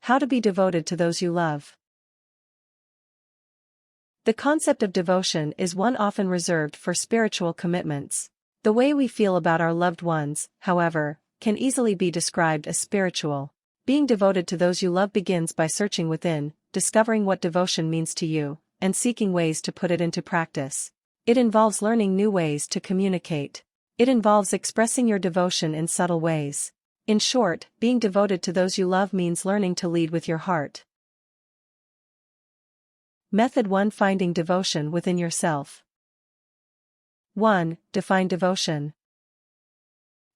How to be devoted to those you love. The concept of devotion is one often reserved for spiritual commitments. The way we feel about our loved ones, however, can easily be described as spiritual. Being devoted to those you love begins by searching within, discovering what devotion means to you, and seeking ways to put it into practice. It involves learning new ways to communicate. It involves expressing your devotion in subtle ways. In short, being devoted to those you love means learning to lead with your heart. Method 1: Finding devotion within yourself. 1. Define devotion.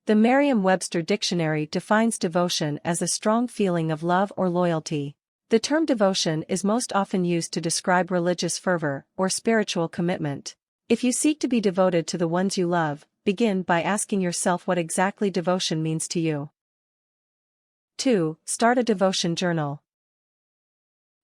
The Merriam-Webster Dictionary defines devotion as a strong feeling of love or loyalty. The term devotion is most often used to describe religious fervor or spiritual commitment. If you seek to be devoted to the ones you love, begin by asking yourself what exactly devotion means to you. 2. Start a devotion journal.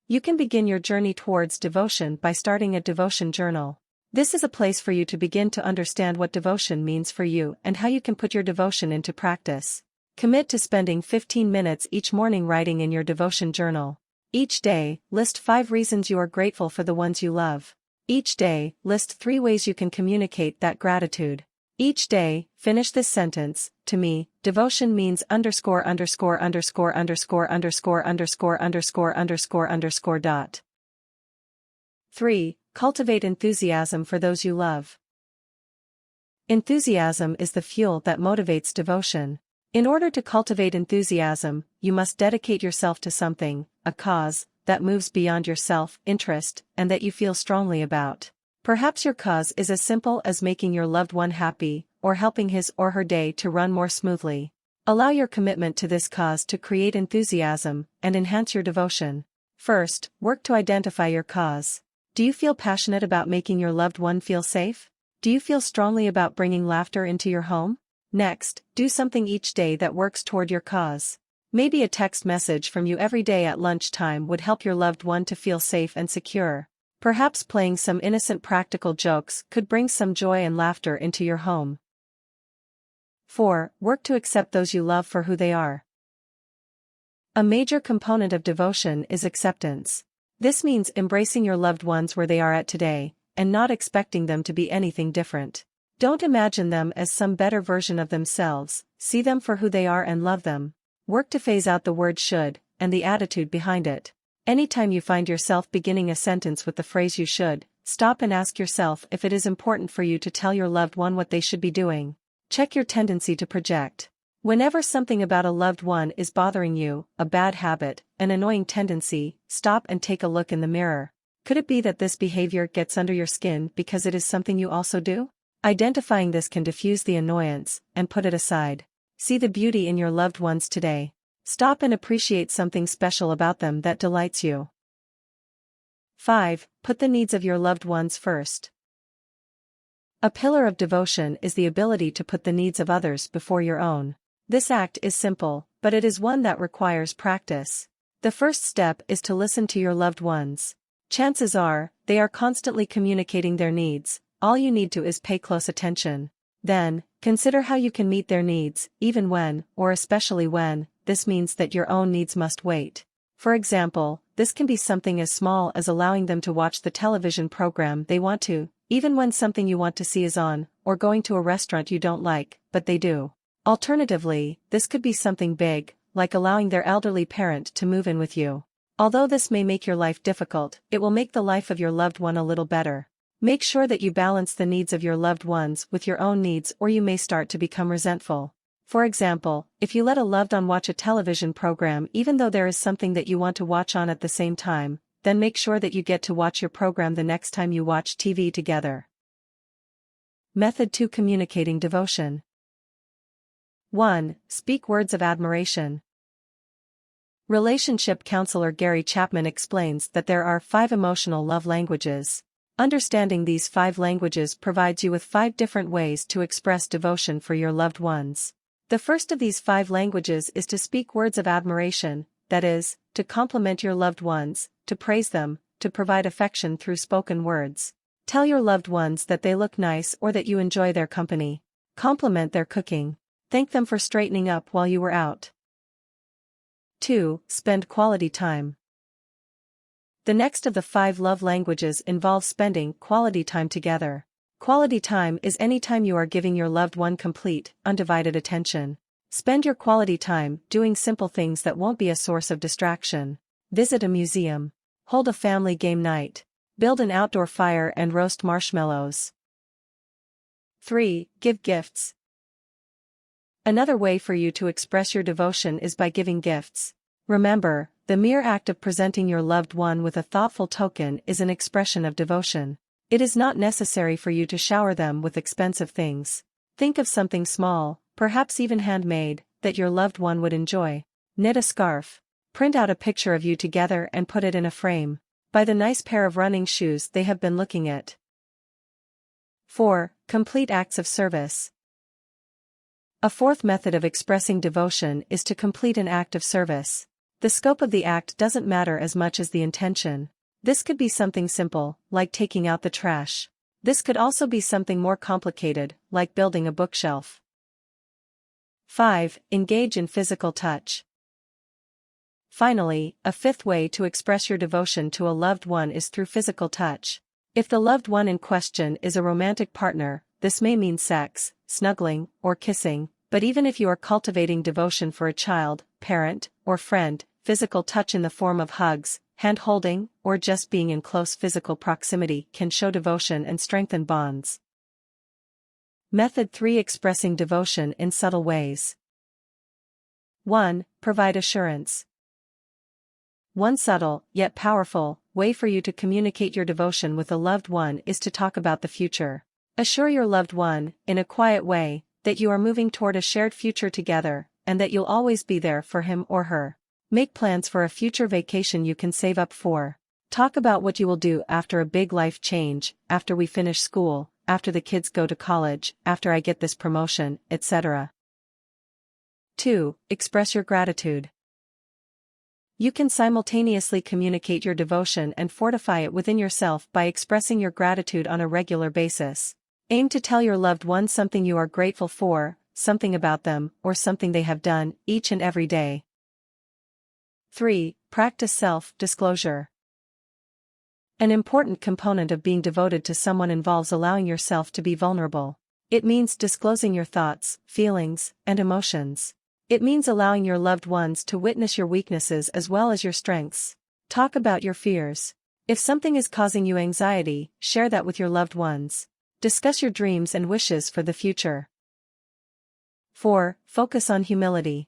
You can begin your journey towards devotion by starting a devotion journal. This is a place for you to begin to understand what devotion means for you and how you can put your devotion into practice. Commit to spending 15 minutes each morning writing in your devotion journal. Each day, list 5 reasons you are grateful for the ones you love. Each day, list 3 ways you can communicate that gratitude. Each day, finish this sentence: to me, devotion means underscore underscore underscore underscore underscore underscore underscore underscore underscore dot. 3. Cultivate enthusiasm for those you love. Enthusiasm is the fuel that motivates devotion. In order to cultivate enthusiasm, you must dedicate yourself to something, a cause, that moves beyond your self-interest and that you feel strongly about. Perhaps your cause is as simple as making your loved one happy, or helping his or her day to run more smoothly. Allow your commitment to this cause to create enthusiasm and enhance your devotion. First, work to identify your cause. Do you feel passionate about making your loved one feel safe? Do you feel strongly about bringing laughter into your home? Next, do something each day that works toward your cause. Maybe a text message from you every day at lunchtime would help your loved one to feel safe and secure. Perhaps playing some innocent practical jokes could bring some joy and laughter into your home. 4. Work to accept those you love for who they are. A major component of devotion is acceptance. This means embracing your loved ones where they are at today, and not expecting them to be anything different. Don't imagine them as some better version of themselves, see them for who they are and love them. Work to phase out the word should, and the attitude behind it. Anytime you find yourself beginning a sentence with the phrase you should, stop and ask yourself if it is important for you to tell your loved one what they should be doing. Check your tendency to project. Whenever something about a loved one is bothering you, a bad habit, an annoying tendency, stop and take a look in the mirror. Could it be that this behavior gets under your skin because it is something you also do? Identifying this can diffuse the annoyance and put it aside. See the beauty in your loved ones today. Stop and appreciate something special about them that delights you. 5. Put the needs of your loved ones first. A pillar of devotion is the ability to put the needs of others before your own. This act is simple, but it is one that requires practice. The first step is to listen to your loved ones. Chances are, they are constantly communicating their needs. All you need to is pay close attention. Then, consider how you can meet their needs, even when, or especially when, this means that your own needs must wait. For example, this can be something as small as allowing them to watch the television program they want to, even when something you want to see is on, or going to a restaurant you don't like, but they do. Alternatively, this could be something big, like allowing their elderly parent to move in with you. Although this may make your life difficult, it will make the life of your loved one a little better. Make sure that you balance the needs of your loved ones with your own needs, or you may start to become resentful. For example, if you let a loved one watch a television program even though there is something that you want to watch on at the same time, then make sure that you get to watch your program the next time you watch TV together. Method 2: Communicating devotion. 1. Speak words of admiration. Relationship counselor Gary Chapman explains that there are 5 emotional love languages. Understanding these 5 languages provides you with 5 different ways to express devotion for your loved ones. The first of these 5 languages is to speak words of admiration, that is, to compliment your loved ones, to praise them, to provide affection through spoken words. Tell your loved ones that they look nice or that you enjoy their company. Compliment their cooking. Thank them for straightening up while you were out. 2. Spend quality time. The next of the 5 love languages involves spending quality time together. Quality time is any time you are giving your loved one complete, undivided attention. Spend your quality time doing simple things that won't be a source of distraction. Visit a museum. Hold a family game night. Build an outdoor fire and roast marshmallows. 3. Give gifts. Another way for you to express your devotion is by giving gifts. Remember, the mere act of presenting your loved one with a thoughtful token is an expression of devotion. It is not necessary for you to shower them with expensive things. Think of something small, perhaps even handmade, that your loved one would enjoy. Knit a scarf. Print out a picture of you together and put it in a frame. Buy the nice pair of running shoes they have been looking at. 4. Complete acts of service. A fourth method of expressing devotion is to complete an act of service. The scope of the act doesn't matter as much as the intention. This could be something simple, like taking out the trash. This could also be something more complicated, like building a bookshelf. 5. Engage in physical touch. Finally, a fifth way to express your devotion to a loved one is through physical touch. If the loved one in question is a romantic partner, this may mean sex, snuggling, or kissing, but even if you are cultivating devotion for a child, parent, or friend, physical touch in the form of hugs, hand-holding, or just being in close physical proximity can show devotion and strengthen bonds. Method 3. Expressing devotion in subtle ways. 1. Provide assurance. One subtle, yet powerful, way for you to communicate your devotion with a loved one is to talk about the future. Assure your loved one, in a quiet way, that you are moving toward a shared future together, and that you'll always be there for him or her. Make plans for a future vacation you can save up for. Talk about what you will do after a big life change, after we finish school, after the kids go to college, after I get this promotion, etc. 2. Express your gratitude. You can simultaneously communicate your devotion and fortify it within yourself by expressing your gratitude on a regular basis. Aim to tell your loved one something you are grateful for, something about them, or something they have done, each and every day. 3. Practice self-disclosure. An important component of being devoted to someone involves allowing yourself to be vulnerable. It means disclosing your thoughts, feelings, and emotions. It means allowing your loved ones to witness your weaknesses as well as your strengths. Talk about your fears. If something is causing you anxiety, share that with your loved ones. Discuss your dreams and wishes for the future. 4. Focus on humility.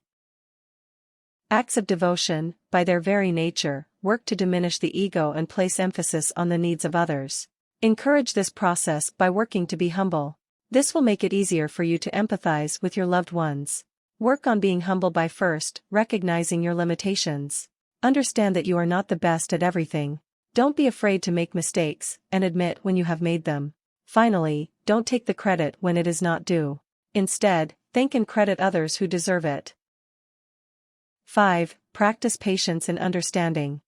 Acts of devotion, by their very nature, work to diminish the ego and place emphasis on the needs of others. Encourage this process by working to be humble. This will make it easier for you to empathize with your loved ones. Work on being humble by first recognizing your limitations. Understand that you are not the best at everything. Don't be afraid to make mistakes, and admit when you have made them. Finally, don't take the credit when it is not due. Instead, thank and credit others who deserve it. 5. Practice patience and understanding.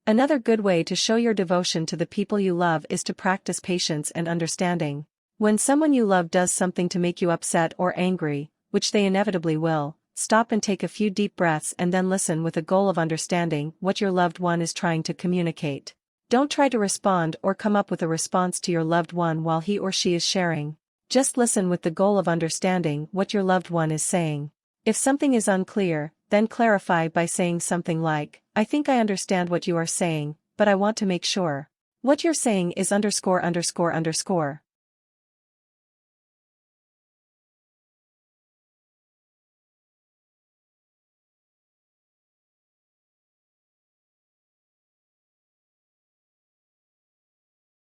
Another good way to show your devotion to the people you love is to practice patience and understanding. When someone you love does something to make you upset or angry, which they inevitably will, stop and take a few deep breaths and then listen with a goal of understanding what your loved one is trying to communicate. Don't try to respond or come up with a response to your loved one while he or she is sharing. Just listen with the goal of understanding what your loved one is saying. If something is unclear, then clarify by saying something like, "I think I understand what you are saying, but I want to make sure. What you're saying is ______."